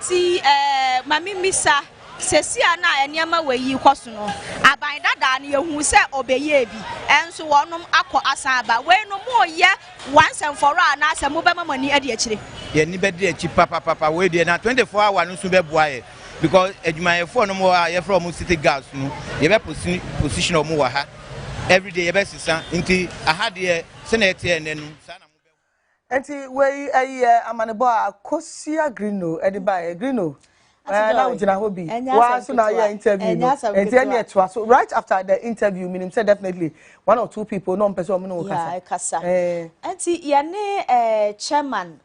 enti mami misa sesia na eniama weyi kwaso no aban dada na yehu se obeye bi enso wonum akọ asaba we no mo ye once and for all na se mo be mamani ade akire ye ni be de achi papa we de na 24 hours no so be boa because adwumayefo no mo ye from city gas no ye be position o mo wa ha every day ye be sisa nti aha de se na ete enenu sa na mo be enti we amanebo akosia grino ediba grino now jina hobi wa so na your interview no enti any etwa so right after the interview meaning say definitely one or two people no person o no kasa enti ye ne chairman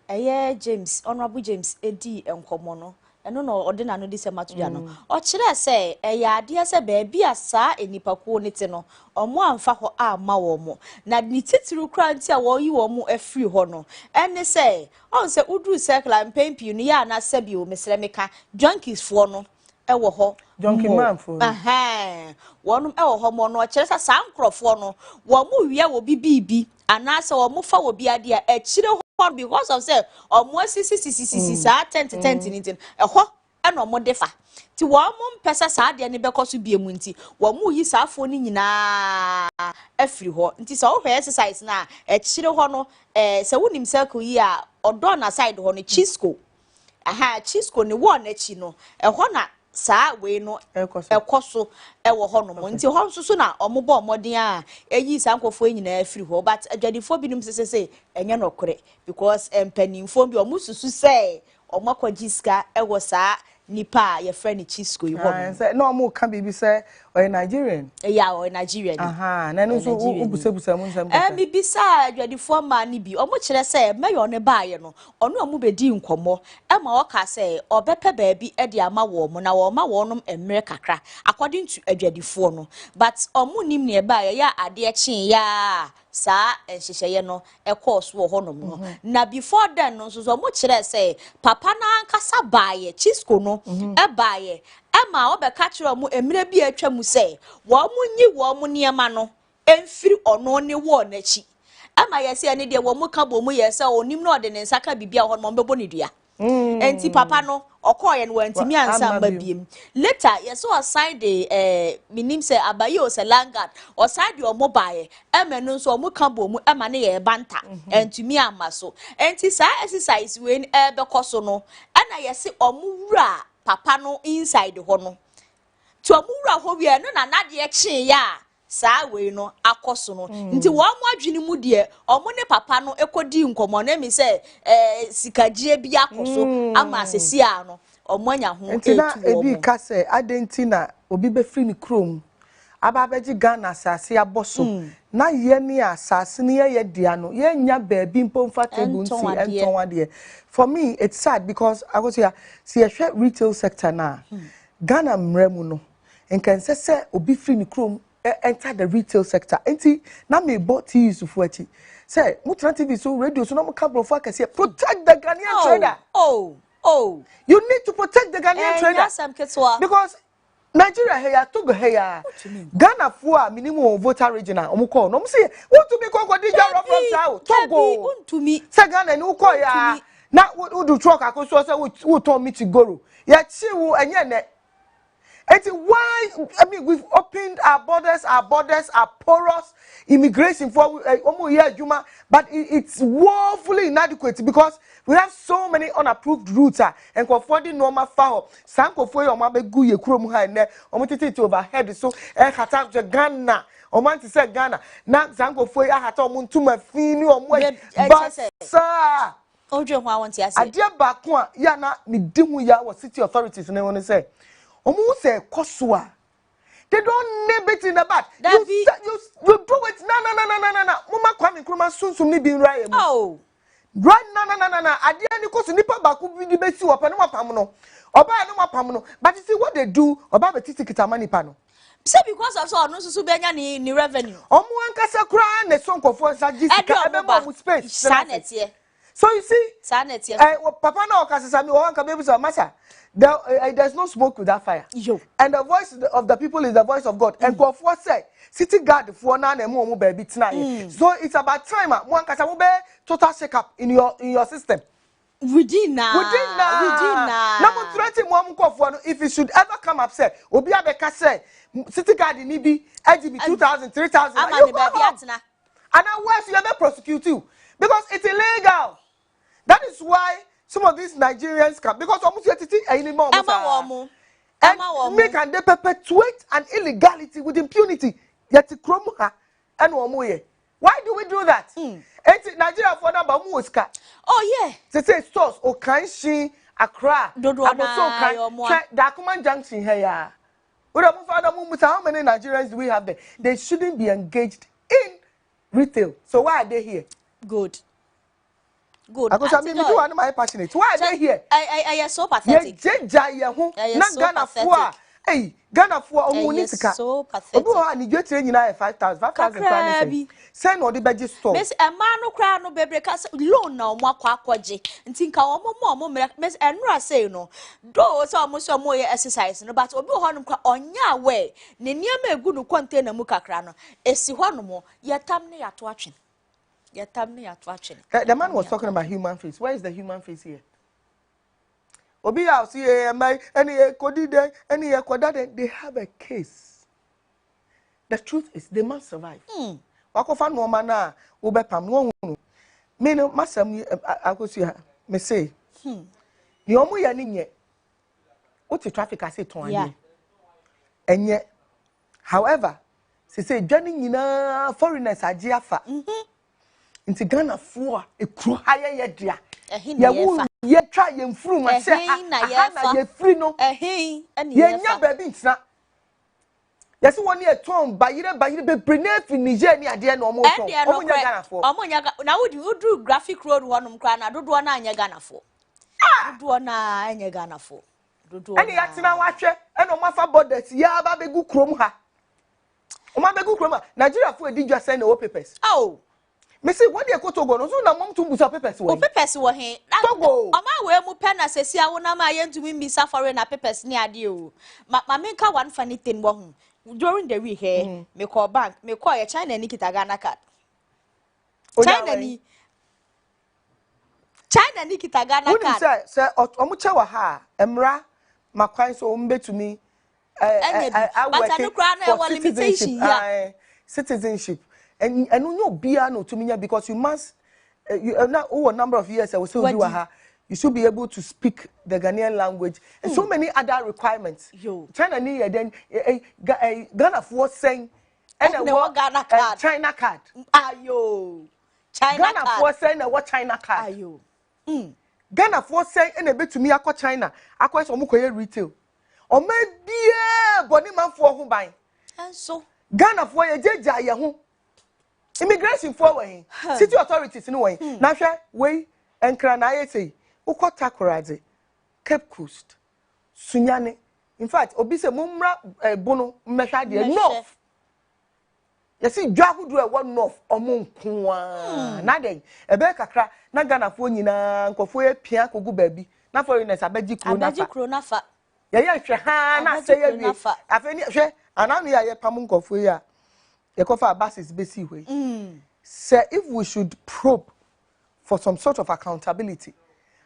James honorable James edi enkomo no eno no ordinary no dis matoja no o kire se ya ade se ba bia saa enipakuo ne te no omo amfa ho ama wo mo na ni titiru kra nti a wo yi wo mo afiri ho no ene se on se udru circle and pempi no ya na se bi o mesre meka junkies fo no ewo ho junkie man fo wonum ewo ho mo no o kire se saa nkrofo no wo mo wiya wo bibibi anase wo mo fa wo biade a akire because of say almost sisi saa 10 nitin eho ena omo defa ti wo mo mpesa saa de ne bekoso biemu nti wo mo yi saa fo ni nyina afiri ho nti so wo exercise na ekire ho no se wonim circle yi a odo na side ho no chisco chisco ni wo na chi no eho na saa we no ekoso ewo ho no mo nti ho nso na omobo omodin a eyi saa nkofo nyina afiri ho but adwadifo binum sese enye no kore because empanimfo bi omususu say omakwagiska ewo saa nipa ye friend chisco yi ho no mo kan bibi say o Nigerian o Nigerian na no so ubusebusa mu nsam mi bisa adwadifo ma ni bi omo kire say mayo ne baaye no ono omo bedi nkomo e ma o ka say obepe baabi e de ama wo mo na wo ma wo nom emre kakra according to adwadifo no but omo nim ne baaye ya ade chen ya saa enhyehyeye no e course wo honom no na before then no so mo kire say papa na ankasa baaye chisco no e baaye Emma obeka kire mu emire bi atwa mu se wo munyi wo mu niema no emfiri ono ne wo nachi ama yesi ene de wo mu ka bo mu yesi onim no de ne nsaka bibia ho no mbebo ne dua enti papa no okoye no wantimi ansa mba biem later yesi o sign the minim se abaye o se langard o sign the mobile ema no so mu ka bo mu ema ne ye banta entumi amaso enti sa exercise we be koso no ana yesi omwura papa no inside ho no to omwura ho wie no na nade kyen ya saa we no akoso no nti wo mo adwene mu de omo ne papa no ekodi nkomo na mi se sikagie bi akoso ama asesi a no omo anya ho etu wo ebi ka se adenti na obi be free ni krom aba beji Ghana asase aboso na ye ni asase ni ye dia no ye nya baabi mpomfa table nti enton ade for me it's sad because I was here see a retail sector na Ghana mremu no enkan se obi free ni krom enter the retail sector enti na me bought use for achi say mutra TV so radio so no mo ka brofo akase protect the Ghanaian trader you need to protect the Ghanaian trader because Nigeria here Togo here Ghana for minimum voter regional omo call no mo say want to be DJ from south Togo to me say Ghana ni call ya na wo do truck akoso say wo turn me to goro ya chi wo enye ne. It's why I mean we've opened our borders are porous immigration for Juma, but it's woefully inadequate because we have so many unapproved routes and for the normal foul sanko for your mabe guye krom ha ne omotiti overhead so hata Ghana o man to say Ghana na sanko for ya hata omuntuma fini omwe but sir ojo ho awon ti ase adia ba ko ya na me di hu ya wo city authorities ne won say omu say kosua they don't nib it in the back you do it na mama kwame nkrumah sunsum ni bi nra ye mu right na ade ani koso nipa ba ku bi di besi wo pe no mapam no oba no mapam no but you see what they do oba be titikita manipa no say because of so no susu benya ni revenue omu ankasa kura na sonkofo sa jisika ebe mo space sanete so you see sanete papa na okasasa mi o anka be so masa there's no smoke with that fire. And the voice of the people is the voice of God. And God for say, city guard for na mo baby tonight. So it's about time one kasa mo be total shake up in your system. Within now. Na mo for no if it should ever come up say obi abeka say city guard ni bi agb 2000 3000 you go home. And now where's you ever prosecute you because it's illegal. That is why some of these Nigerians come because almost yet anymore and make and they perpetuate an illegality with impunity yet kromuha and womoye. Why do we do that? Nigeria for number muska. Oh yeah. They say stores or Kanshi, Accra, Dakuman Junction here. How many Nigerians do we have there? They shouldn't be engaged in retail. So why are they here? Good. Because I mean, you are my passionate. Why are they here? I am so pathetic. Hey, Ghana for Omunika. So pathetic. Obu ani you train na 5,000 5,000 send or the budget store. Miss a man no cry no bebre ka loan na omo akwaje. Nti nka omo miss enra say no. Do so omo ye exercise no but obi ho no kwa onya we. Ne niam egu no container mu kakra no. Esi ho no mo yetam ne yato atwen. The man was talking about human face. Where is the human face here? Obi house here, my any kodide, any kodade, they have a case. The truth is, they must survive. Wakofa no mana, ubepam no. Me no masam akosia. Me say, ni omu ya ninye. Oti traffic ase ton ade. Enye. However, say journey nyina foreigners agi afa. Inti Ghana for a crew higher yet, dear. Ye try and through my say, ye free no, and ye never been snap. Yes, 1 year torn by you be brenef in Niger near dear no more. Now would you do graphic road one crying? I don't want Ghana for. Do one Ghana for. Any accident watcher and on my borders, ya baby good chrome ha. O my good chroma, Nigeria for did just send the papers. Oh. Missy, what you go to go? No, mom to busa papers. Oh, papers were here. Togo. On my way, Mupena says, "I will not my to me suffering a papers near you." My make one funny thing during the week here. Me call bank, me call a China Nikita Ghana card. China Nikita Ghana card. Sir, Omucha ha, Emra, Makwan so umbe to me. I citizenship. And no no to me because you must now over a number of years I will still you should be able to speak the Ghanaian language and so many other requirements. China need then Ghana for saying and Ghana card. China card. Ayo. China Ghana for saying what China card. Ayo. Ghana for saying and a bit to me akwa China akwa so mukoye retail. O maybe body man for who buy. And so Ghana for ye jeja ye ho. Immigration forward, city authorities in way. Nasha way and Kranaye say, Ukota Koraze, Cape Coast, Sunyane. In fact, Obise Mumra Bono Meshadia North. You see, Jagu do a 1 north or moon Kwa. Nade, a Becca, Nagana Fonina, Kofoe, Pianco go baby, not foreigners, I bet you Cronafa. Yeah, Shahana say, I've any share, and I'm here, Pamunko for ya. The cover bus is basically way. Sir, if we should probe for some sort of accountability,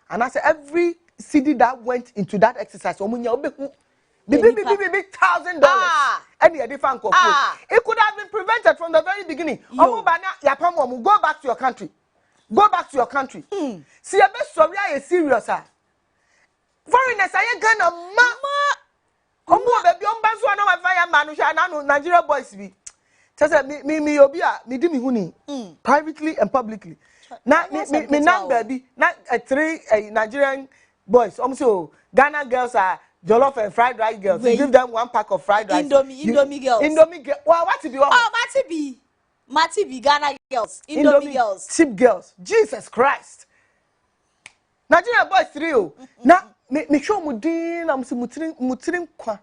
and I say every city that went into that exercise, $1,000, any different it could have been prevented from the very beginning. Go back to your country. Go back to your country. See, a best story is serious. Foreigners, I ain't gonna baby, I'm Nigeria boys be. Me obia me di me huni privately and publicly. Na me baby na 3 Nigerian boys almost Ghana girls are jollof and fried rice girls. You give them 1 pack of fried rice. Indomie girls. Indomie girls. Well, what to be? Oh, Mati be Ghana girls. Indomie girls. Cheap girls. Jesus Christ. Nigerian boys 3 na me show mudin am se mutirin kwa.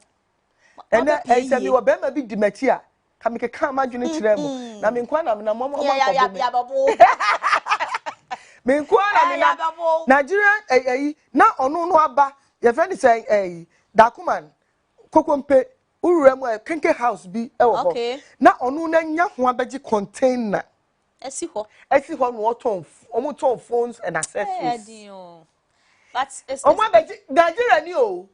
And I say me wo be ma bi di matia. Kamike come imagine chiremo na me nkwa na momo me nkwa na Nigeria na onu no aba your friend say Dakuman kokompe ururemu kenke house bi e wo ho na onu na nya ho abaji container esi ho no ton phones and accessories but it's Nigeria ni o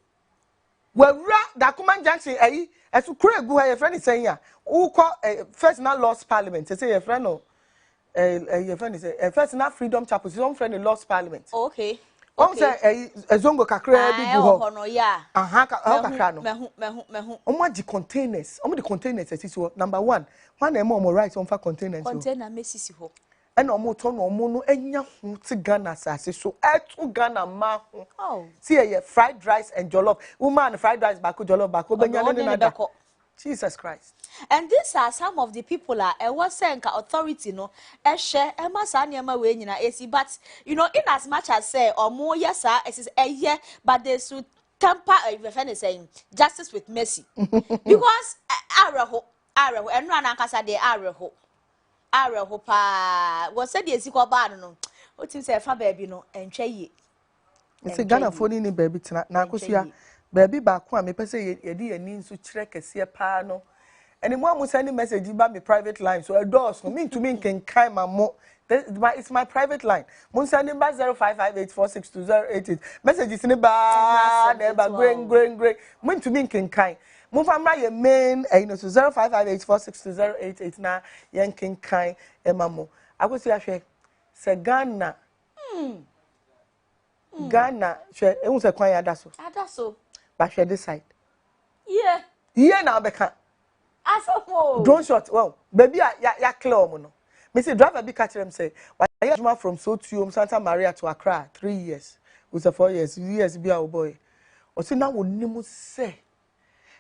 Wewura Decongenstion esu kure gu ha your friend is saying ya. Who call first now lost parliament. Say your friend no your friend is first now freedom chapel. Some friend in lost parliament. Okay. Say zongo kakra bi gu ho. No yeah. Aha kakra no. Mehu. Omo di containers. Omo di containers esi number 1. One na mo right on for containers. Container mesisi ho. And omo to no omo no enya hu ti Ghana asase so etu Ghana ma hu. Oh. See fried rice and jollof. Woman fried rice bako jollof bako benya na Jesus Christ. And these are some of the people was saying authority no share emasa niema we nyina esi, but you know, in as much as say or more yes sir it is a year, but they should temper saying justice with mercy. Because areho and no ankasa de areho pa was said the esikwa ba no what you say fa baby no entwe yi. It's a Ghana phone ni baby tina na akosia baby ba ko a me pese ye di ani nso kire kese pa no. And mo am sending message ba me private line so adults no mean to me can kind mo. It's my private line. Mo sending ba 0558462088. Messages ni ba na ba green. Mean to me can kind. Mo famra ye main so 0558462088 na yen can kind e mamo. Akosia hwe se Ghana Ghana hwe ehun se kwan ya daso. Adaso. Ba hwe this side. Yeah na obeka. Asopo. Drone shot. Well, baby ya clear omo no. Me say driver be catch them say, "Why you from Sotium Santa Maria to Accra 3 years." We say 4 years. Years be our boy. O say now we nimu say.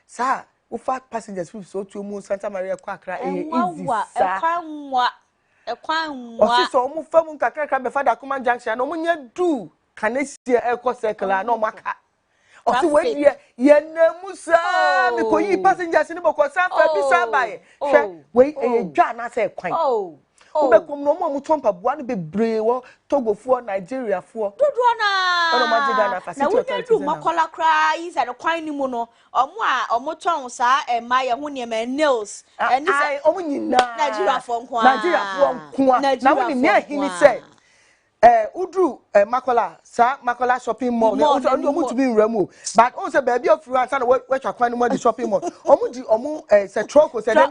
Sir, we fat passengers from Sotium Santa Maria to Accra easy. O say so omo fam kakra be fa Decongenstion no omo nya do. Can I see a circle no maka? O say we ye namu sa me ko yi passengers ni boko san fa bi sa bae. Hwe we dwa na say kwan. Ubekom no mo tompa bua no bebre wo Togofo Nigeria fo. Dodo na. Ono magiga na facility authority. Na we makola kra yi se the kwan ni mu no. Omo ton sa ema ye ho ne ma nails. Eni se omo nyina. Nigeria fo nko. Na we ni ahini se udru makola shopping mall omo to be nramu but on say baby of you answer we twa kwan no the shopping mall omo say truck say then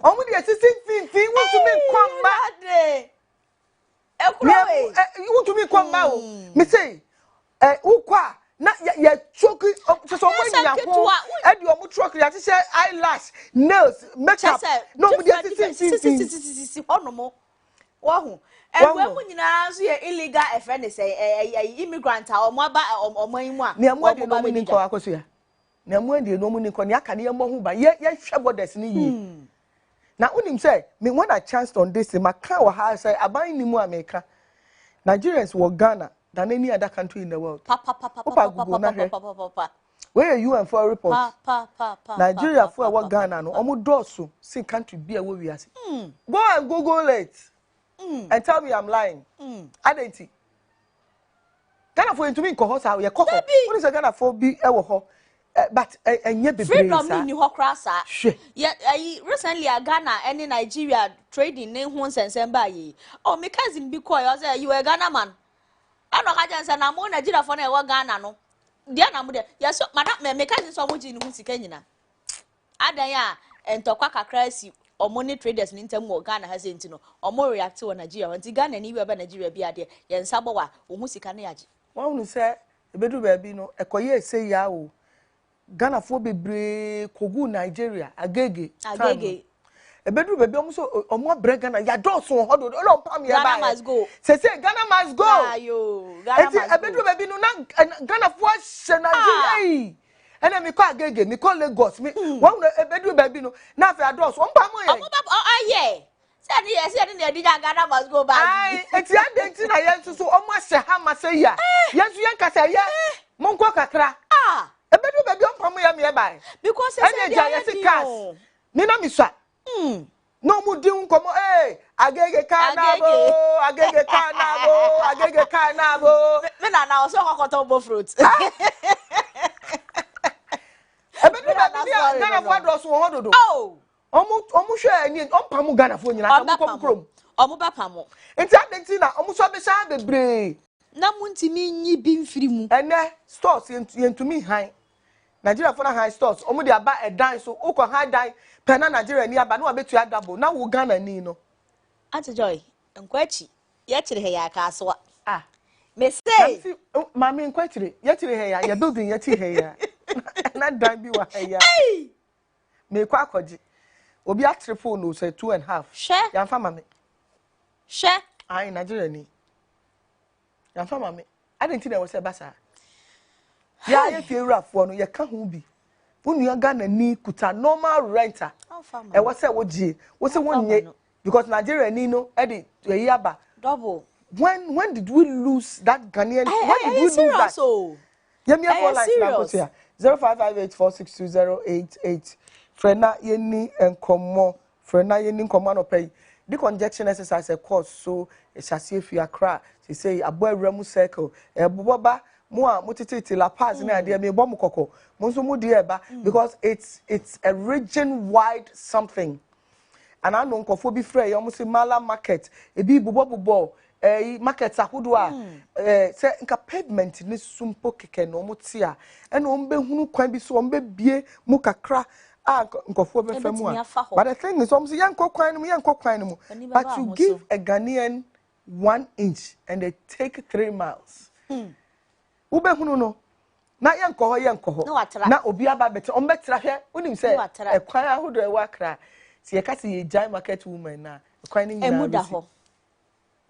omo the assistant fin want to me come back you want to me come back me say ukwa na ya choke so omo nya ho e di omo truck ya say eyelash nails makeup no mo the assistant fin onomo wahu ewe nyina so ye illegal e friend say immigrant a omo aba omo imu a ne amu de no mu ni ko akoso ya ne amu de no mu ni ko ne aka ne ye mo hu ba ye hwe borders ni yi na unim say me when I chanced on this my car wa ha say aban ni mu America Nigerians were Ghana than any other country in the world where you and for report Nigeria for what Ghana no omo doso sin country be we ase go and Google it and tell me I'm lying. Identity. Ghana for into me ko ho sa ye ko ho. What is Ghana for be e wo ho. But enye bebre sa. Freedom ni ho kra sa. Yeah, recently Ghana and Nigeria trading ne ho nsensem ba yi. Oh, me cousin bi call you say you a Ghana man. I no ka jansa na mo Nigeria for na e wo Ghana no. Dia na mo de. Yes, madam me cousin so mo ji ni ho sika nyina. Adan ya entokwa kakra si money traders in term Ghana has into no or react to Nigeria until Ghana ni be Nigeria be ade yen sabo wa wo sika na yaji won say e bedu baby no ekoye say ya o Ghana fo bebre kogu Nigeria agege e bedu baby omo bre Ghana ya do so ho do lo pam ya ba Ghana must go say Ghana must go ayo Ghana must go e bedu baby no na Ghana fo she Nigeria ene mi ko agege mi ko Lagos mi won ebedu baby no na fa ados won pa mo ye yeah say ni edi Ghana must go back ai eti adenti na ye nso so o mo hye ha ma say ya ye nso ye nkasa ye mo nko kakra ebedu baby on pa mo ye me bai because say ye cars mi na mi swa no mu di nkomo agege kanabo me na o so kokoto bo fruit ebedu baby Ghana fo ados won hododo omu hwe ani ompamu Ghana fo nyina ka krom omu ba pamo enti adenti na omu so be sha bebre na muntimi nyi bi mfiri mu ene stores yentumi high Nigeria for high stores omo dey aba e dan so uko high dan pena Nigeria ni aba na obetu double na wo Ghana ni no Auntie Joy nkwachi ye kire he ya ka so me say mami nkwachire ye kire he ya building ye chi he ya na dan bi wa he ya me kwa akoji obi a triple no say 2.5 ya mfa mami she ai Nigeria ni ya mfa mami I didn't think there was a basa ya ye fie wrafo no ye ka ho bi unu Ghana ni kuta normal renter e wo say wo gie wo say wonye because Nigeria ni no e dey yaba double when did we lose that Ghanaian when did we lose that yemi for line na ko say 0558462088 frena yeni enkomo no pay decongestion exercise course so esase fi akra say abo awramu circle boboba mo a motete la pass na ade me bom kokko mo so mo de eba because it's a region wide something and I know nkofo bi frɛ yom say mala market ebi bobo market ahodo a say nka pavement ni sumpo keke no mo ti a e no mbe hunu kwan bi so mbe bie mu kakra nkofo be famu a but the thing is say yankɔ kwan no mu but you give a Ghanaian 1 inch and they take 3 miles ube hunu no na yankɔ ho na obi aba bete on betra hwe unim say e kwan ahodo e wakra si ye ka si ye giant market woman na e kwan ni nyina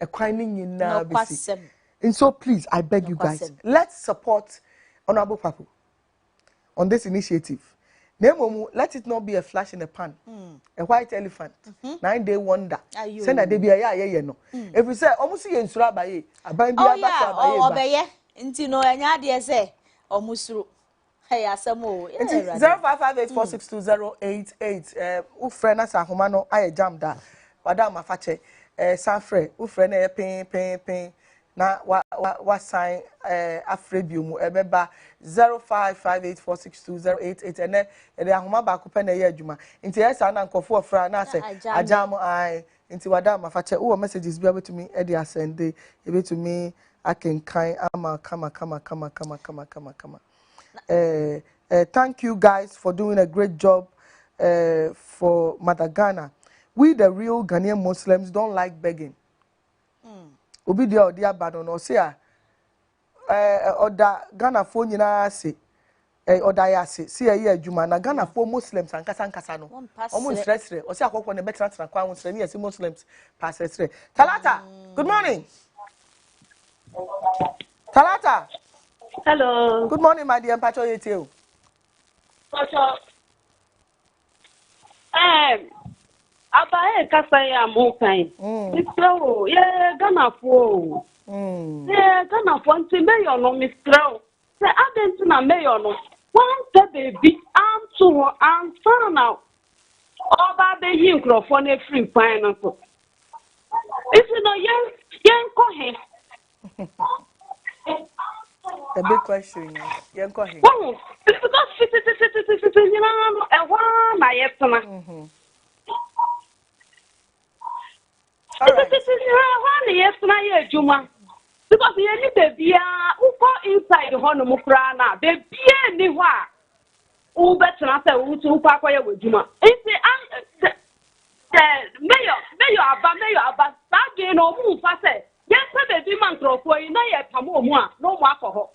e kwan ni nyina bisi and so please I beg you guys let's support Honorable Papu on this initiative. Let it not be a flash in the pan. A white elephant. 9-day wonder. Send a debut ya no. If we say almost in Surabaye, a bambi obeye. Intino anya de say omusuru. Hey asamo. 0558462088. Ufrena sa homano aye jam da. Wada mafache. Sanfre. Ufrena ye pin. Na wa sign afrebium ebeba 0558462088 ene ede ahoma ba ko pena ye adwuma nti esa na nkofo ofra na se ajam ai nti wada mafache wo messages bia betumi e de asende e betumi akenkan ama kama thank you guys for doing a great job for Mother Ghana. We the real Ghanaian Muslims don't like begging. Obi dia odi abado no se a oda Ghana fo nyina se oda ya se se ye adwuma na Ghana fo Muslims ankasa no omo nsresre o se akokko ne betra kwa nsre ne yesi Muslims pasresre Talata good morning Talata hello good morning my dear Pacho yete Pacho Aba kasa ya mo kan. Mistro, ye Ghana fo. Ye Ghana fo nti mayor no mistro. Se adent na mayor no. One the baby am to am now. Oba be yi nkrofo na free pan no so. If you know yen ko he. The big question yen ko he. Oh, because fit you know e wa na yetna. Alright. Because you need to be inside the home of Prana, the beer niwa. Who better not say who to Pacoya with Juma. It's the mayor about that game no move. I said, yes, the demand for you know, yet no more alcohol.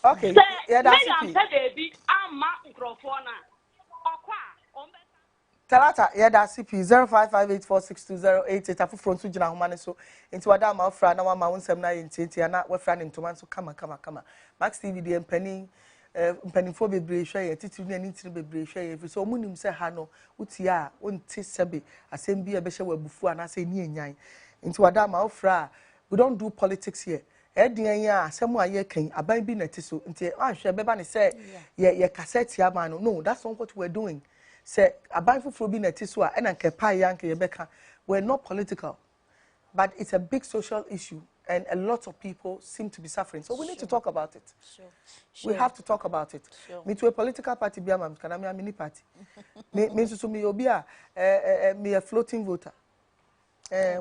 Okay, yeah, that's it. Baby, I'm microphone. Talata yeah da CP 0558462088 afufro nso gina homa ne so enti wada ma ofra na wa ma wonsem na yentieti na we fra ne ntoma nso kama Max TV de mpanimfo bebre hwe ye titiri na nitiri bebre hwe ye fi so omunim se ha no uti a wonti sebe asem bi e be hye wabufu ana se ni enyan enti wada ma ofra we don't do politics here edian ya asem a ye kan aban bi na ti so enti anhwe beba ne se ye cassette ya man no that's not what we're doing. Say aban fufuro bi na tiswa e na nke pa yanke yebeka we're not political but it's a big social issue and a lot of people seem to be suffering so we need to talk about it. We have to talk about it. Me to a political party be am kana me mini party me so me obi a me a floating voter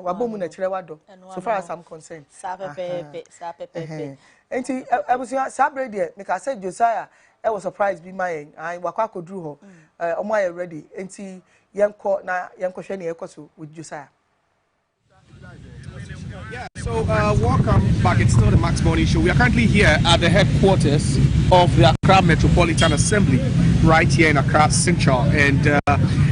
wabomu na chire wado so far as I'm concerned sa pepe enti abusia sabre de me ka say Josiah I was surprised be my I wakwa kodru ho omo aye ready enti yenko na yenko hwe na yekoso with Josiah. Yeah, so welcome back. It's still the Max Morning Show. We are currently here at the headquarters of the Accra Metropolitan Assembly, right here in Accra Central, and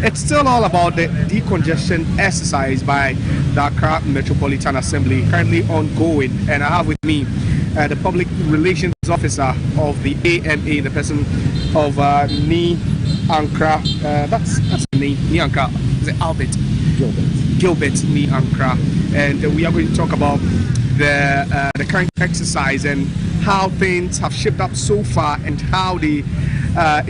it's still all about the decongestion exercise by the Accra Metropolitan Assembly, currently ongoing. And I have with me the Public Relations Officer of the AMA, the person of Ni Ankra. That's the name, Ni Ankra. Is it Albert? Gilbert Ni Ankra, and we are going to talk about the current exercise and how things have shaped up so far and how they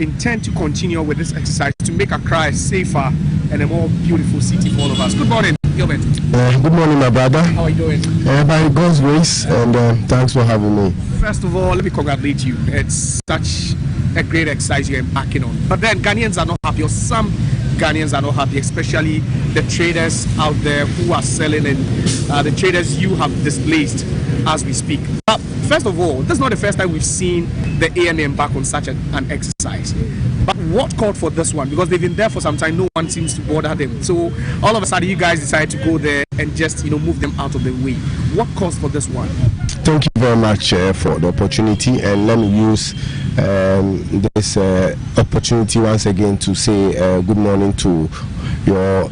intend to continue with this exercise to make Accra a safer and a more beautiful city for all of us. Good morning, Gilbert. Good morning, my brother. How are you doing? By God's grace, and thanks for having me. First of all, let me congratulate you. It's such a great exercise you're embarking on. But then Ghanaians are not happy, or some Ghanaians are not happy, especially the traders out there who are selling, and the traders you have displaced as we speak. But first of all, this is not the first time we've seen the ANA embark on such an exercise. But what called for this one? Because they've been there for some time, no one seems to bother them. So all of a sudden, you guys decided to go there and just move them out of the way. What caused for this one? Thank you very much for the opportunity, and let me use this opportunity once again to say good morning to your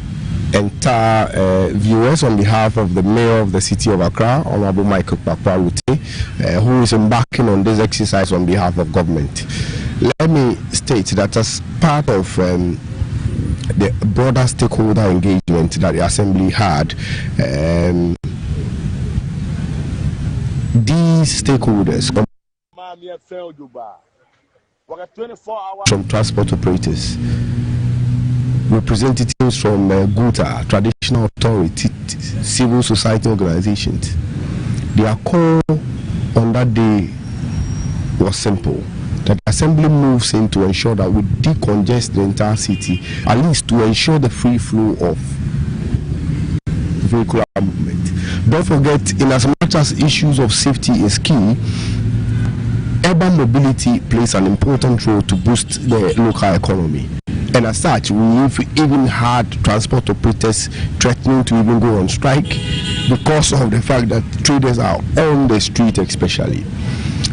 entire viewers on behalf of the Mayor of the City of Accra, Honorable Michael Kpakpa-Rute, who is embarking on this exercise on behalf of government. Let me state that as part of the broader stakeholder engagement that the Assembly had, these stakeholders from transport operators, representatives from GUTA, traditional authorities, civil society organizations, their call on that day was simple: that the Assembly moves in to ensure that we decongest the entire city, at least to ensure the free flow of vehicular movement. Don't forget, in as much as issues of safety is key, urban mobility plays an important role to boost the local economy. And as such, we've even had transport operators threatening to even go on strike because of the fact that traders are on the street especially.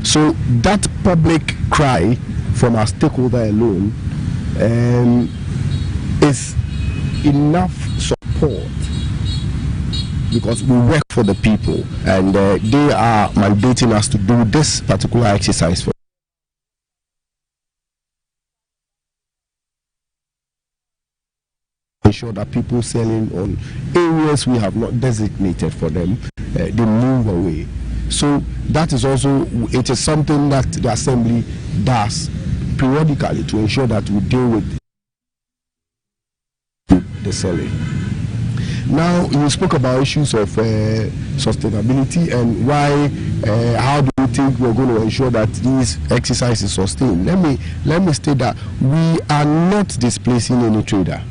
So that public cry from our stakeholder alone is enough support, because we work for the people, and they are mandating us to do this particular exercise for ensure that people selling on areas we have not designated for them, they move away. So that is also, it is something that the Assembly does periodically to ensure that we deal with the selling. Now, you spoke about issues of sustainability and why, how do you think we're going to ensure that these exercises sustain? Let me state that we are not displacing any trader.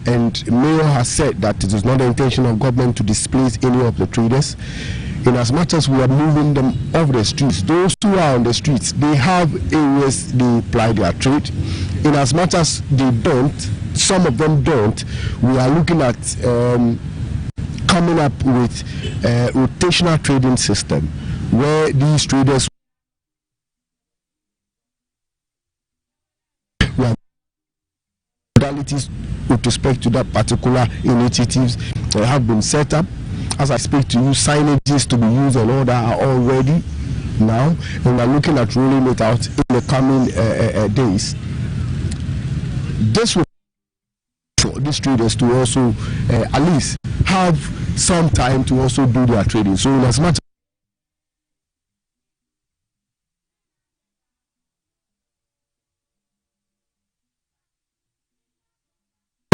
And Mayor has said that it is not the intention of government to displace any of the traders. In as much as we are moving them off the streets, those who are on the streets, they have areas they ply their trade. In as much as they don't, some of them don't, we are looking at coming up with a rotational trading system where these traders modalities with respect to that particular initiatives have been set up. As I speak to you, signages to be used and all that are all ready now, and we're looking at rolling it out in the coming days. This will for these traders to also at least have some time to also do their trading. So in as much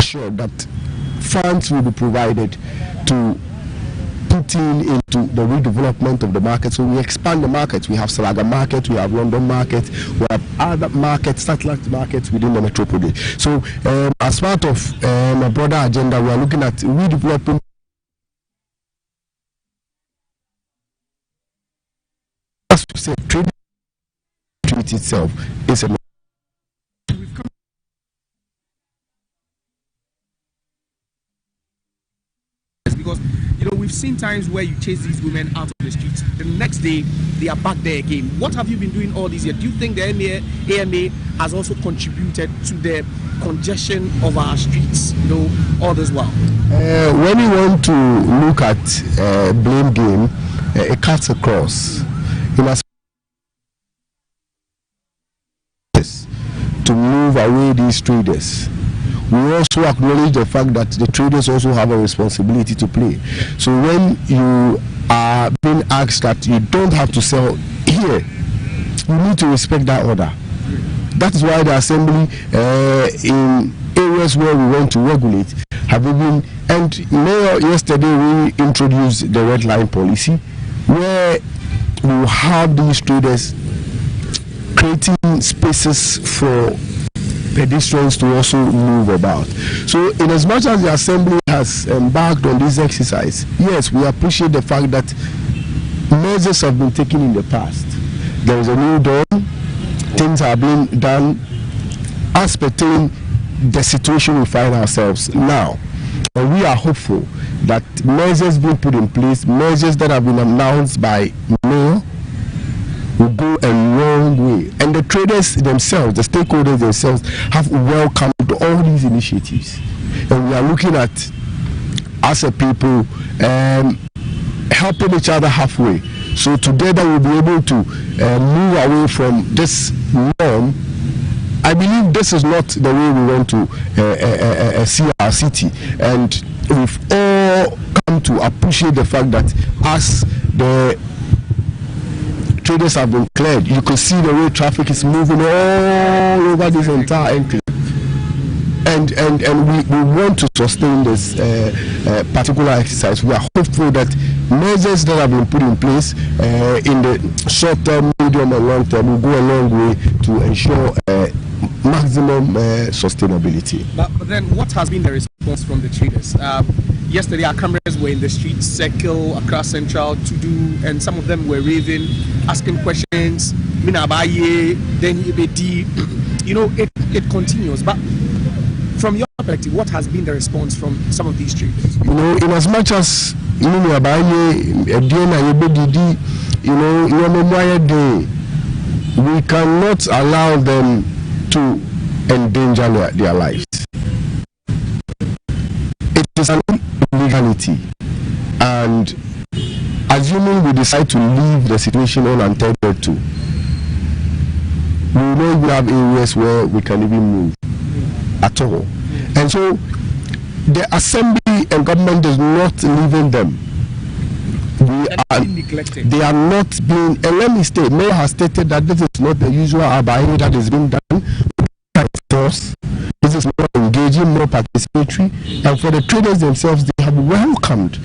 sure that funds will be provided to put into the redevelopment of the market. So we expand the market. We have Salaga market, we have London market, we have other markets, satellite markets within the metropolis. So as part of a broader agenda, we are looking at redeveloping as we said, trading itself is a because we've seen times where you chase these women out of the streets, the next day they are back there again. What have you been doing all these years? Do you think the AMA has also contributed to the congestion of our streets, all this while? When you want to look at blame game, it cuts across to move away these traders. We also acknowledge the fact that the traders also have a responsibility to play. So when you are being asked that you don't have to sell here, you need to respect that order. That is why the assembly in areas where we want to regulate have been, and yesterday we introduced the red line policy where we will have these traders creating spaces for pedestrians to also move about. So in as much as the assembly has embarked on this exercise, yes, we appreciate the fact that measures have been taken in the past. There is a new dawn, things are being done as pertain the situation we find ourselves now. And we are hopeful that measures being put in place, measures that have been announced by Mayor, will go a long way. And the traders themselves, the stakeholders themselves, have welcomed all these initiatives. And we are looking at, as a people, helping each other halfway. So together we'll be able to move away from this norm. I believe this is not the way we want to see our city. And we've all come to appreciate the fact that as the traders have been cleared, you can see the way traffic is moving all over this entire enclave. And we want to sustain this particular exercise. We are hopeful that measures that have been put in place in the short term, medium and long term will go a long way to ensure maximum sustainability. But then what has been the response from the traders? Yesterday our cameras were in the streets, Circle, Accra Central, Tudu, and some of them were raving, asking questions, Minabaye, then Ibedi. It continues. But from your perspective, what has been the response from some of these traders? In as much as we cannot allow them to endanger their lives. It is an legality, and assuming we decide to leave the situation unattended to, we will not even have areas where we can even move at all. And so the assembly and government is not leaving them. They are not being, and let me state, Mayor has stated that this is not the usual abaye that is being done. This is more engaging, more participatory, and for the traders themselves, they have welcomed.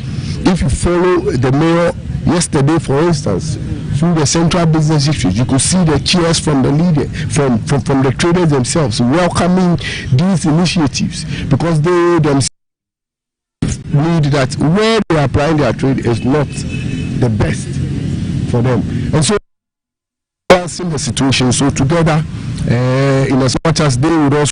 If you follow the mayor yesterday, for instance, through the central business district, you could see the cheers from the leader, from the traders themselves, welcoming these initiatives, because they themselves need that where they are applying their trade is not the best for them. And so balancing the situation, so together, in as much as they would also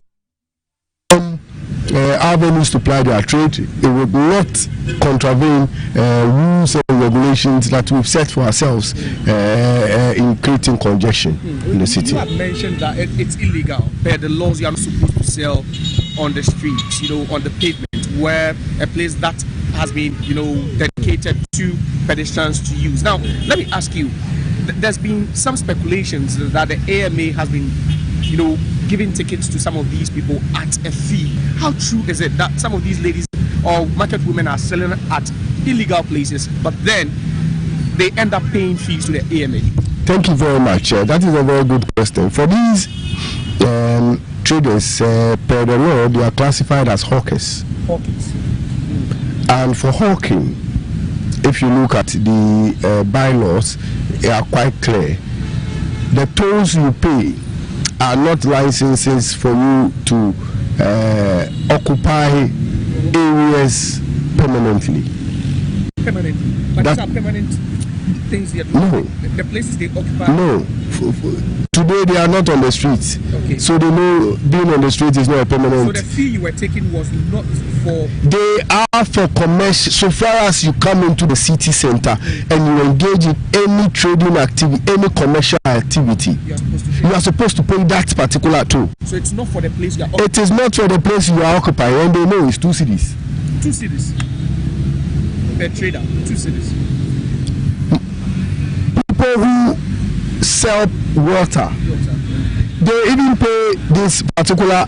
avenues to apply their trade, it would not contravene rules and regulations that we've set for ourselves in creating congestion in the city. You have mentioned that it's illegal, but the laws you are not supposed to sell on the streets, on the pavement, where a place that has been, dedicated to pedestrians to use. Now, let me ask you, there's been some speculations that the AMA has been, giving tickets to some of these people at a fee. How true is it that some of these ladies or market women are selling at illegal places, but then they end up paying fees to the AMA? Thank you very much. That is a very good question. For these traders, per the law, they are classified as hawkers. And for hawking, if you look at the bylaws, they are quite clear. The tolls you pay are not licenses for you to occupy areas permanently. Permanently? But these are permanent things they do? No. The places they occupy? No. Today they are not on the streets. Okay. So they know being on the street is not a permanent. So the fee you were taking was not for... They are for commercial. So far as you come into the city center and you engage in any trading activity, any commercial activity, you are supposed to pay that particular toll. So it's not for the place you are occupying? It is not for the place you are occupying, and they know it's 2 cities. 2 cities? Per trader, 2 cities. People who sell water, they even pay this particular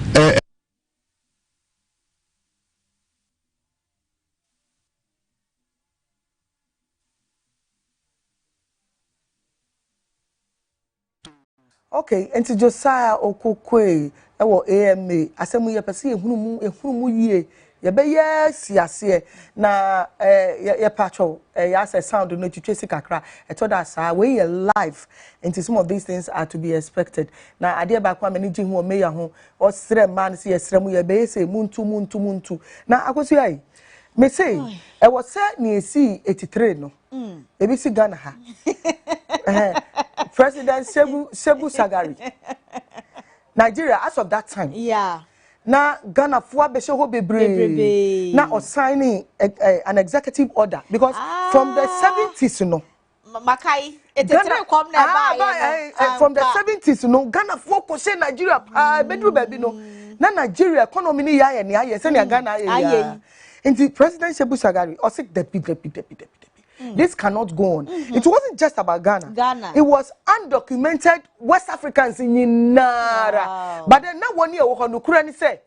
Okay, enti Josiah Okokwe ewo AMA asemu ye pese ehunu mu yie ye be ye siase na ye patcho ya say sound no twetwe kakra eto da sa we ye live enti some of these things are to be expected na ade ba kwa mani ji hu o meya ho o sere man se ye sere mu ye be say muntu na akosu ai me say e wo se ni esi 83 no ebi si Ghana ha President Sebu Sagari. Nigeria, as of that time. Yeah. Na Ghana fuwa beshe ho bebre. Na or signing an executive order because from the 70s, you know. Makai, from the 70s, you know, Ghana fuwa koshe Nigeria bedru baby no. Na Nigeria economy ni ya ni ya send Ghana ya. Inti President Sebu Sagari or sick depi. This cannot go on. It wasn't just about Ghana. It was undocumented West Africans in Nara. Wow. But then now 1 year we can Ukraine say,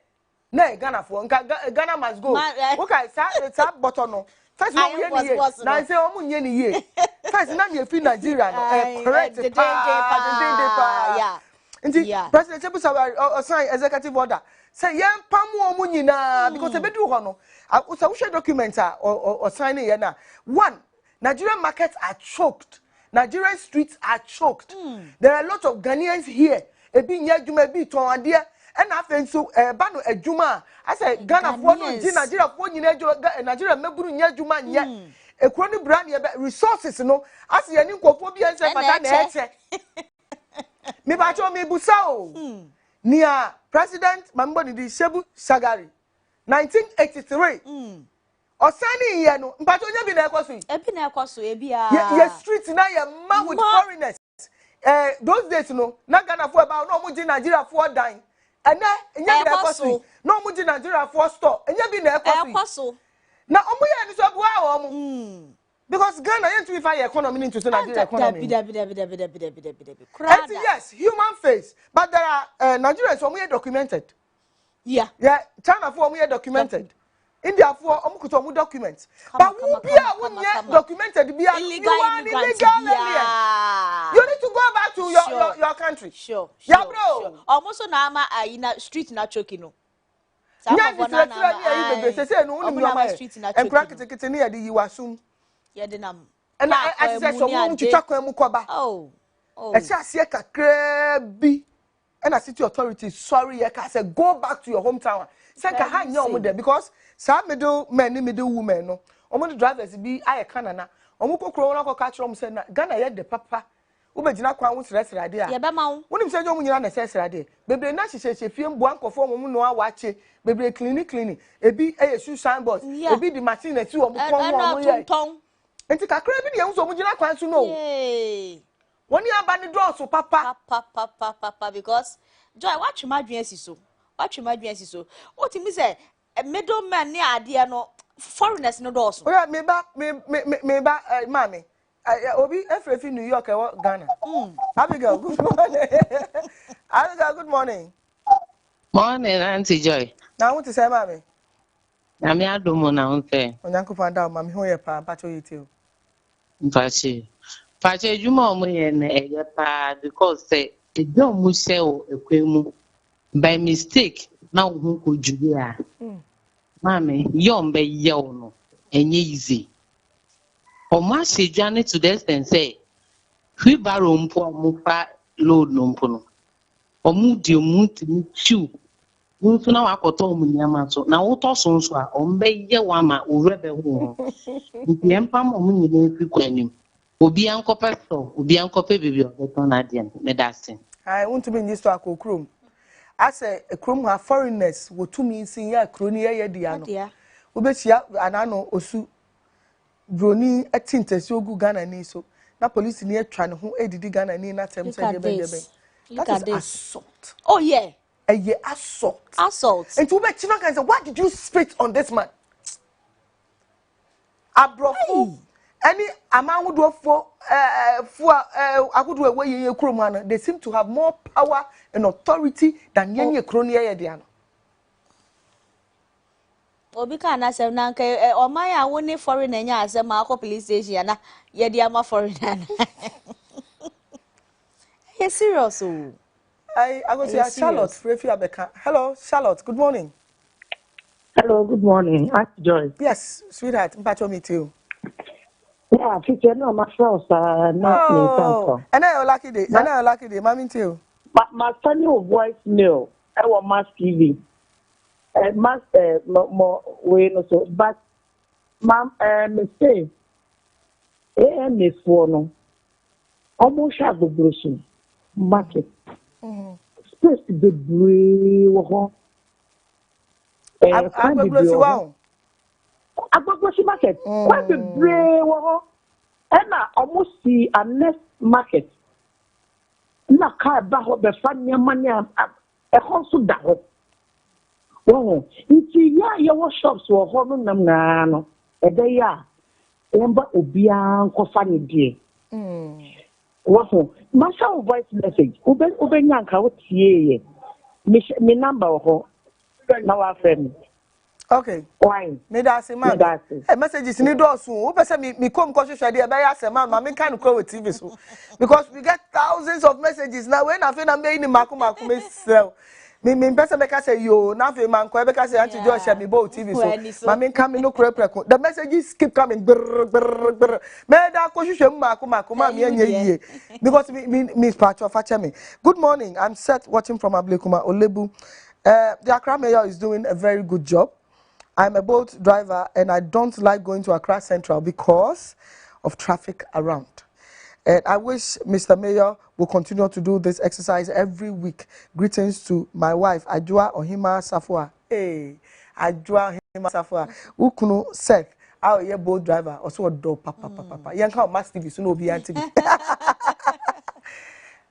"No, Ghana for Ghana must go." Okay, it's a button no. First no we here. Now say omu nye ni ye. First na me fi Nigeria no. Correct. Yeah. Indeed, President Sebu Sagari sign executive order. Say yen pamu omu nyina because e bedu ho no. So we share documents or signing here now. One, Nigerian markets are choked. Nigerian streets are choked. There are a lot of Ghanaians here. Ebi nye juma ebi ton adia. And after so bano ejuma. I say Ghana for no ji Nigeria for nyina Nigeria meburu nye juma nye. Ekroni brand ye resources no. As ye ni nkofo bi ense fata na eche. Me ba cho me busa o. Nia President Mambo di Sebu Sagari 1983. Osani ye no mpacho nya bi na ekoso yi ebi na ekoso ebi a ye street na ye man with foreigners those days no na Ghana for about no mu ji Nigeria for dan ene nya bi na ekoso no mu ji Nigeria for store enya bi na ekoso na omu ye ni so bua o mu because Ghana ye to fire economy into Nigeria economy yes human face but there are Nigerians omu ye documented yeah China for omu ye documented India for omukuto documents. But who be documented be illegal alien. You need to go back to your country. Sure. Yeah, bro. Almost na ama in a street na choki no. Say no uni street na choki. And practice ni ya di yiwasum. Ya de nam. And I say so mu chicha kwan mu koba. Oh. E say ase kakra bi. And a city authority sorry you can say go back to your hometown. Say ka ha nya omo there because some middle men ni middle women no. Omo the drivers bi aye kanana. Omo kokro won akọ catch say na Ghana ye de papa. Wo be gina kwan wo srasra de a. Ye be ma wo. Wonim say omo nyina na srasra de. Bebre na hyehyehye fie mbo ankofo omo no awache. Bebre clinic. Ebi eye shoe signboard. Ebi di machine na ti omo kon omo ye. Enti kakra bi de enso omo gina kwan so no. When you have been draw so papa because joy watch my dreams so what you say a middleman near idea no foreigners no doors oh yeah me ba mommy obi efrefi New York Ghana Abigail good morning Abigail good morning Auntie Joy now want to say mommy na me adomo na unse onyanko fanda mommy ho ye pa pacho yete o mpachi Pache juma omo ye na eye pa because say e don mu se o ekwemu by mistake na wo ko jude a mame yom be ye o no enye easy o ma se dwane to the extent say hwi baro mpo omo fa load no mpo no omo di omo timi chu nso na wakoto omo nyama so na wo to so nso a o mbe ye wa ma o rebe ho nti empam omo nyina fi kwanim Obi ankope so, obi ankope bibi obeton na de me da se. I want to be in this to akokrom. I say a chrome have foreigners wo to me sin ya kroni ye dia no. Obechia anano osu broni atintesi ogu Ghana ni so. Na police ni atwa ne ho edidi Ghana ni na tem say debe. That is assault. Oh yeah. A assault. Assault. And to be chima can say, why did you spit on this man? Abrofo. Any amount for akudu away ye kromana, they seem to have more power and authority than yenye kronia yediano. Obi ka na sem na nka o man ya woni foreign nya asem akọ police station na ye dia ma foreign na. Yes, serious o. I go say Charlotte Frefi Abeka. Hello Charlotte, good morning. Hello, good morning. Auntie Joy. Yes, sweetheart, mpacho me too. Yeah, feature no my friends not me. And I lucky day. And I lucky day, mommy too. But my son your voice mail. I want mass TV. Mass more way no so. But ma'am, mistake. Miss no. Almost have the brochure market. Space the brave wo. Agbogblosi market. Quite the brave wo. And I almost see a next market. Na car ba ho be fa nyamanya e ho so da ho. Wo nti ya wo shops wo ho no nam na no. E dey ya. Emba obi an ko fa ne die. Wo masha voice message. Ube nyanka wo tie ye. Me number ho. Na wa friend. Okay. Why? Me da say man. Messages ni do so. Who person me come ko hwehwe dey e be ya say man, me kan ko with TV so. Because we get thousands of messages now when I feel na me ni mako me sell. Me person make say yo, na fe man ko e be ka say Auntie Joy share me bo TV so. Me kan me no preko. The messages keep coming. Me da ko hwehwe mako ma me anya yie. Because me patch of me. Good morning. I'm set watching from Ablekuma Olebu. The Accra Mayor is doing a very good job. I'm a boat driver and I don't like going to Accra Central because of traffic around. And I wish Mr. Mayor will continue to do this exercise every week. Greetings to my wife, Ajua Ohima Safua. Hey, Ajua Ohima Safua. Ukunu Seth, our year boat driver, also a dog, papa. Yanka Mass TV, so no be TV.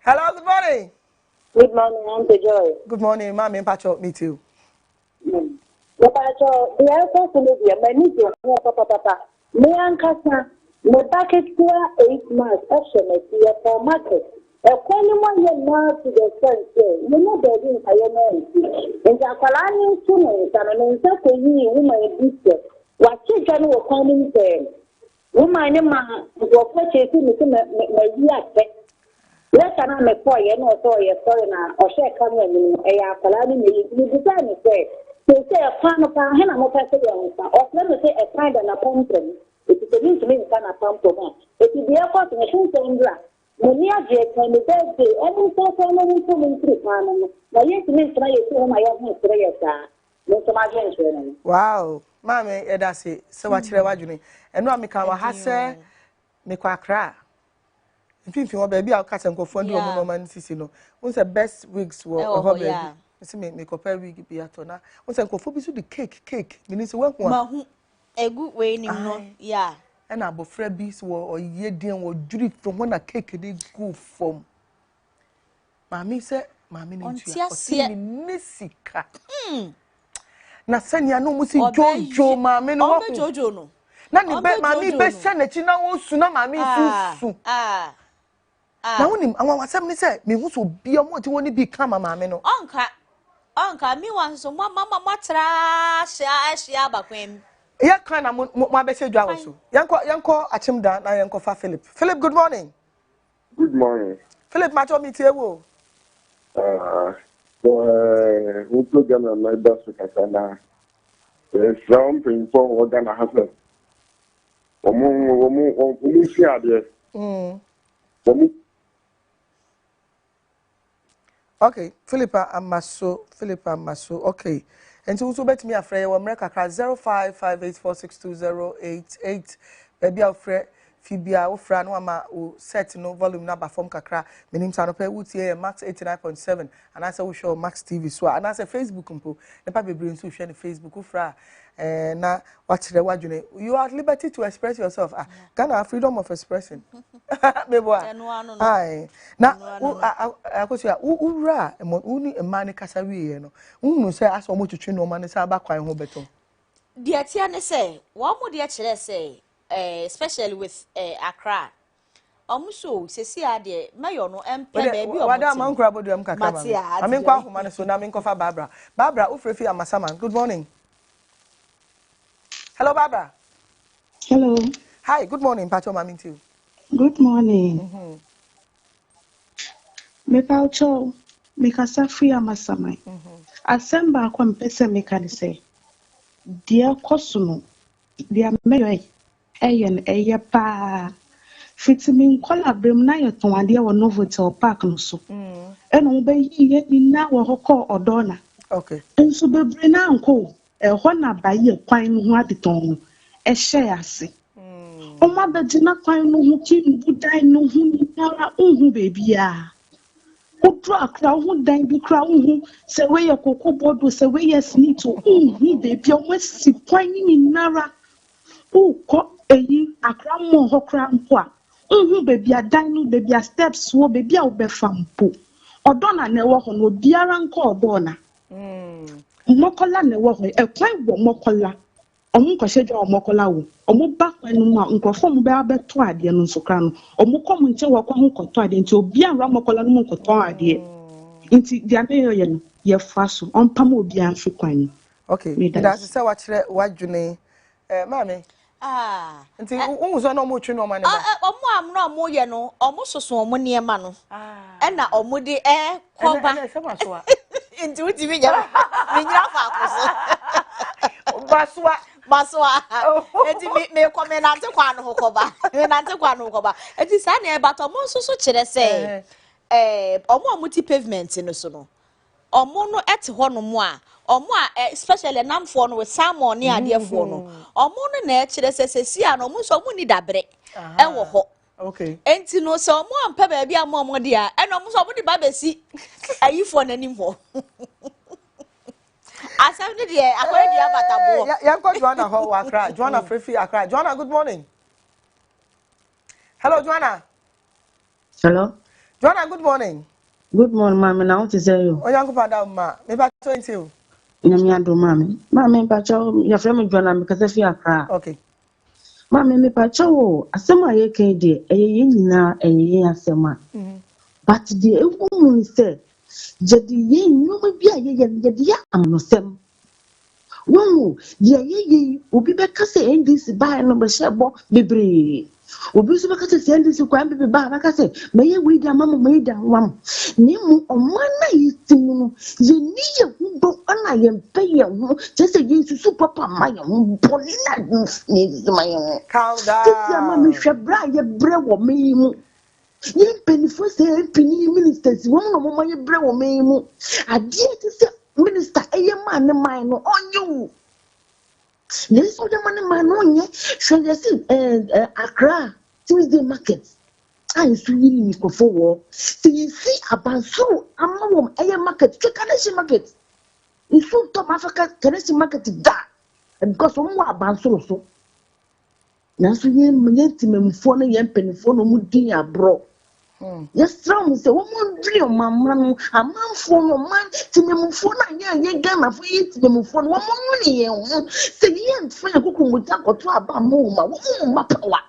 Hello, good morning. Good morning, Auntie Joy. Good morning, Mami Pacho, me too. Pacho, the airport will be a manager, papa. Me and Casa, no packet for 8 months, actually, for market. A quantum year now to the sense, you know, there is a young in the Kalani Tunis and an insect woman is what chicken will come in there. Woman, was purchasing my year. Let us make for you, no, so you're foreigner or share coming in a Kalani, you design it. They say a fan of our hand, or let me say a kind and a pumpkin. It is a mean to me, can a pumpkin. It is the airport in a shoe and glass. When near Jake and the birthday, every so many coming through Panama. Now, yes, Miss Ray, my own history. Wow, Mammy, that's it. So much rewarding. And no, me can have said, me quack. If you want baby, I'll cut and go for no moment. What's the best wigs were baby? See me compare wig be at ona. Once I go for the cake. Me need to work one. A good way no. Yeah. And I bought freebies or ye din or drip from when a cake they go from. Mammy said, Mammy need to see Missika. Na senya no musi Jojo Mammy no Jojo no. Na ni be Mammy be sene china wo su na Mammy su. Na wonim anwa wasem ni say me hu so bia mo ti woni bi ka mama me no. Onka mi wan so mama tra sha bakwem. Ya kan na mo be se dwa wo so. Yanko achimda na yanko fa Philip. Philip, good morning. Good morning. Philip, macho mi tie wo. We program na neighbors kasana. Some people what gonna happen. Omo fi ade. Okay, Philippa Amaso. Okay. And so bet me afraid America 0558462088. Baby afraid Fibia ofra no ama o set no volume number form kakra menim sa no pe wutie max 89.7 and I say we show max TV so and I say Facebook mpo ne pa bebre nso hwe ne Facebook ofra na wachire wadwene you are at liberty to express yourself Ghana freedom of expression meboa ai na akosia ura uni emane kasa wiye no unu say aso mo twetwe no ma ne say abakwan ho beto de atia ne say wo mo de kire say especially with Accra. Omuso sesi ade mayo no empe ba bi omuti. Wada man kura bodu am kakra ma. Amen kwa homa ne so na men kofa Barbara. Barbara ufrefi amasama. Good morning. Hello Barbara. Hello. Hi, good morning Pacho mami too. Good morning. Me Pacho me kasa free amasama. Asemba kwa mpese me kan say. Dia kosuno. Dia meyo eyen eye pa fitimin kola brem na ye ton ade wo Novotel Park no so eno be yi ni na wo hokọ odona okay enso bebre na anko ho na baye kwan no ho adeton hye ase o ma beji na kwan no ho ki budai no ho ni na unhu bebia Udro akra ho dan bi kra ho se we ye kokobodo se we ye snito unhu bebia o si kwan ni nara ko eyi akra mo hokra nko a baby a dino baby a steps wo baby a obefa mpo odona na ewo ho no biara nko odona mokola na ewo ho ekwan wo mokola omu nkwasejo mokola wo omu ba kwan no a nkrofo mu be abeto ade no nso kra no omu kom nche wo kwa ho koto ade nti obiara mokola no nkoto ade nti dia me yo no ye fa so onpam obiara mfi kwan okay that is say wa kire wadwene mame nti unzo no mo twe no ma ne ba omo amno omo ye no omo soso omo niema no na omo de koba nti uti mi nyira fa akoso baswa enti me come na nte kwa no hokoba me na nte kwa no hokoba enti sa na e bato omo soso kire se omo ti pavement no so no omo no ete ho no mo a omo especially namfo no with salmon ni adefo no omo no na kire sesesi a no omo so omo ni dabre wo ho okay enti no so omo ampa ba bia omo de a na omo so omo di ba besi ayifo nanim ho asem ni de akoye di abatabo yanko Joanna ho wa Accra Joanna Frefi Accra Joanna good morning hello Joanna good morning good morning mama na want to say you yanko pada ma me ba 20 nyami ado mama Pacho ya frame Joanna me kasa fi Accra okay mama me Pacho asema ye kan de eye nyina eye asema but the woman say jadi ye nyoma bia ye ya amnosem wo ye obi be kasa ndisi ba no be shebo bebre obi so be kasa ndisi kwa bebe ba ba kasa meye we da mama meye da wam ni mu omana yitimu no ye ni ye hudo ana ye mpe ye ho tese ye susu papa ma ye ho polina ni ma ye calm down tese ama me hwebra ye bre wo me mu ye penifo se pini ministers wo no mo ye bre wo me mu ade tese minister eye ma ne man no onyu This is the man on so you see Accra Tuesday market. I see you go forward. So you see Abansuru among a market, Kaneshi market. You should top Africa Kaneshi market that because one more Abansuru so. Now so you me phone yen penny phone mudi abro. Yes, strong say woman dream mamma a man phone no man to me phone ye gama for it to me phone one money say yen friend kuku muta ko to aba mo ma power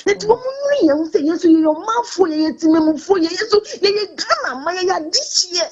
it woman ye say yes your man for ye to me phone ye so ye gama ma ya this year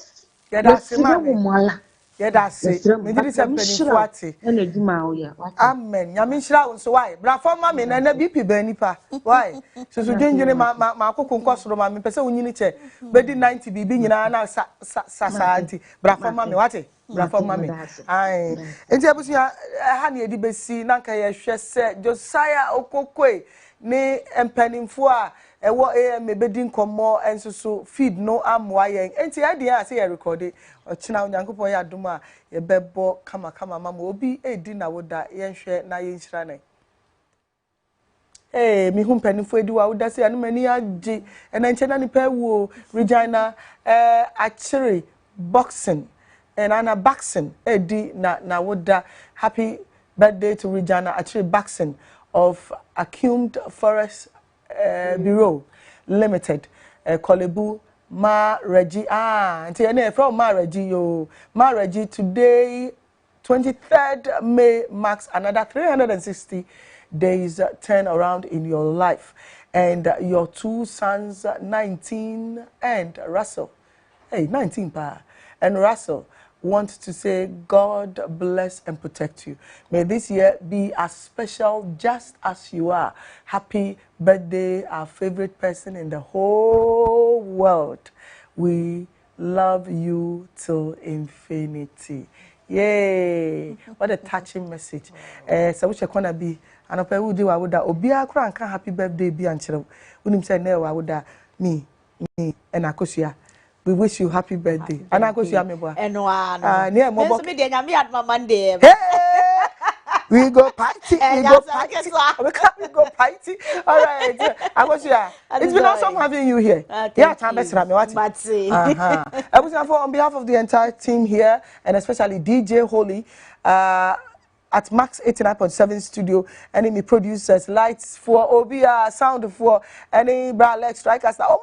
yeah that's mala yeah that's me did say penny fuati na djuma o ya amen nyame shira so why bra for ma me na BP ba nipa why so dwenjene ma akoko nkosoro ma me pese wonyini che bedi 90 bibi nyina na sa anti bra for ma me wate bra for ma me ai enti abusu ha na edi besi na nka ye hwe se Josiah Okokwe ni empanimfo a ewo am bedi nkomo ensusu feed no amwa yen enti ade a se ye record ochina onyankopon ya duma ye bebo kama mama obi edi na woda ye nhwe na ye nhyira ne Hey, me hum penny for do I would say and many aji and then chena pe wo Regina actually boxing and Anna Baxon di na woda happy birthday to Regina actually Baxon of Accummed Forest Bureau Limited Kolebu Ma Reggie and from Ma Reggie yo Ma Reggie today 23rd May marks another 360 days turn around in your life. And your two sons, 19 and Russell. Hey, 19 pa. And Russell wants to say, God bless and protect you. May this year be as special just as you are. Happy birthday, our favorite person in the whole world. We love you till infinity. Yay! What a touching message. So which gonna be and ope we do awuda obi akra nka happy birthday bi ankyerem. Unim say na awuda me and akosua. We wish you happy birthday. And akosua me boa. Eno ano. Ne mo bo. Me de nyame adma Monday. We go party. We go party. We go party. All right. Akosua. It's been awesome having you here. Yeah, Tambesra me what? On behalf of the entire team here and especially DJ Holy at Max 89.7 studio, and me producers, lights for Obia, sound for any Bralex strikers. On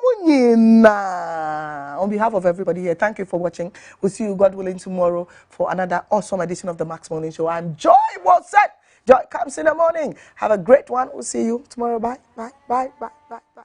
behalf of everybody here, thank you for watching. We'll see you, God willing, tomorrow for another awesome edition of the Max Morning Show. I'm Joy Wilson. Joy comes in the morning. Have a great one. We'll see you tomorrow. Bye, bye, bye, bye, bye, bye.